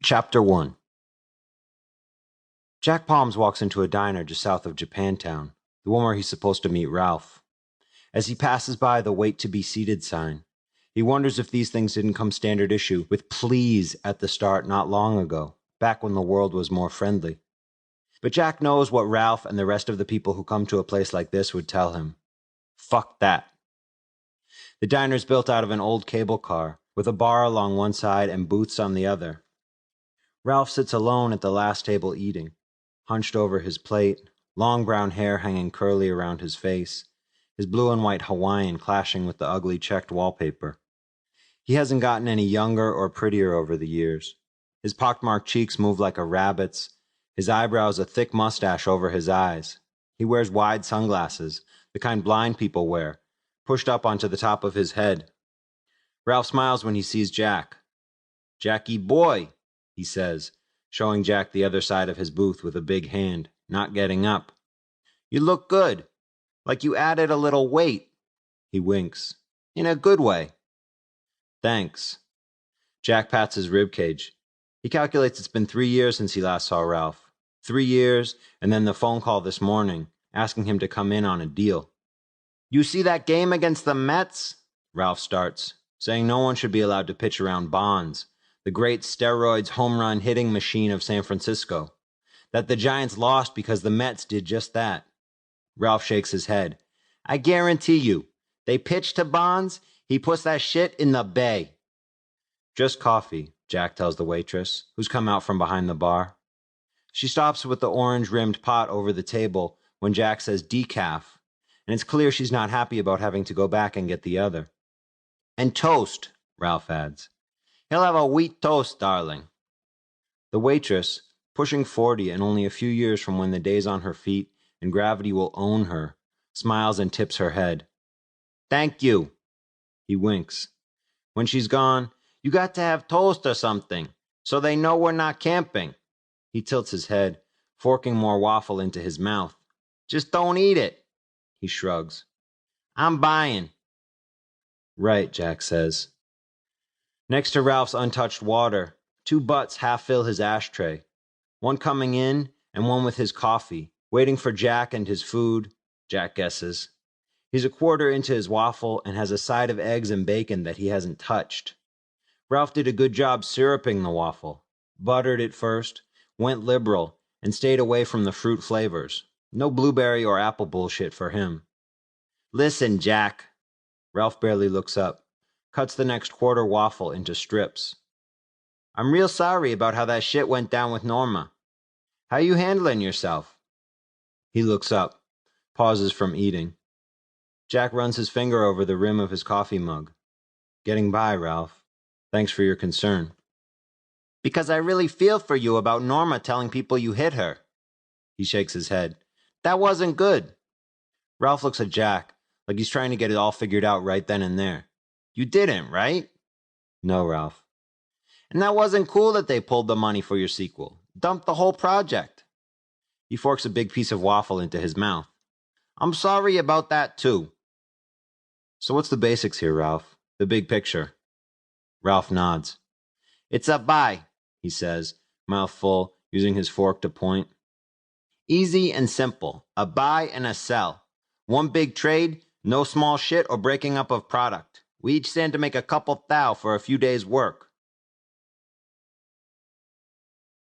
Chapter 1. Jack Palms walks into a diner just south of Japantown, the one where he's supposed to meet Ralph. As he passes by the wait to be seated sign, he wonders if these things didn't come standard issue with please at the start not long ago, back when the world was more friendly. But Jack knows what Ralph and the rest of the people who come to a place like this would tell him. Fuck that. The diner's built out of an old cable car, with a bar along one side and booths on the other. Ralph sits alone at the last table eating, hunched over his plate, long brown hair hanging curly around his face, his blue and white Hawaiian clashing with the ugly checked wallpaper. He hasn't gotten any younger or prettier over the years. His pockmarked cheeks move like a rabbit's, his eyebrows a thick mustache over his eyes. He wears wide sunglasses, the kind blind people wear, pushed up onto the top of his head. Ralph smiles when he sees Jack. "Jackie boy," he says, showing Jack the other side of his booth with a big hand, not getting up. "You look good, like you added a little weight." He winks. "In a good way." "Thanks." Jack pats his ribcage. He calculates it's been 3 years since he last saw Ralph. 3 years, and then the phone call this morning, asking him to come in on a deal. "You see that game against the Mets?" Ralph starts, saying no one should be allowed to pitch around Bonds, the great steroids home run hitting machine of San Francisco. That the Giants lost because the Mets did just that. Ralph shakes his head. "I guarantee you, they pitch to Bonds, he puts that shit in the bay." "Just coffee," Jack tells the waitress, who's come out from behind the bar. She stops with the orange-rimmed pot over the table when Jack says decaf, and it's clear she's not happy about having to go back and get the other. "And toast," Ralph adds. "He'll have a wheat toast, darling." The waitress, pushing 40 and only a few years from when the day's on her feet and gravity will own her, smiles and tips her head. "Thank you." He winks. When she's gone, "You got to have toast or something, so they know we're not camping." He tilts his head, forking more waffle into his mouth. "Just don't eat it." He shrugs. "I'm buying." "Right," Jack says. Next to Ralph's untouched water, 2 butts half fill his ashtray, one coming in and one with his coffee, waiting for Jack and his food, Jack guesses. He's a quarter into his waffle and has a side of eggs and bacon that he hasn't touched. Ralph did a good job syruping the waffle, buttered it first, went liberal, and stayed away from the fruit flavors. No blueberry or apple bullshit for him. "Listen, Jack." Ralph barely looks up, cuts the next quarter waffle into strips. "I'm real sorry about how that shit went down with Norma. How you handling yourself?" He looks up, pauses from eating. Jack runs his finger over the rim of his coffee mug. "Getting by, Ralph. Thanks for your concern." "Because I really feel for you about Norma telling people you hit her." He shakes his head. "That wasn't good." Ralph looks at Jack, like he's trying to get it all figured out right then and there. "You didn't, right?" "No, Ralph." "And that wasn't cool that they pulled the money for your sequel. Dumped the whole project." He forks a big piece of waffle into his mouth. "I'm sorry about that, too." "So what's the basics here, Ralph? The big picture?" Ralph nods. "It's a buy," he says, mouth full, using his fork to point. "Easy and simple. A buy and a sell. One big trade, no small shit or breaking up of product. We each stand to make a couple thou for a few days' work.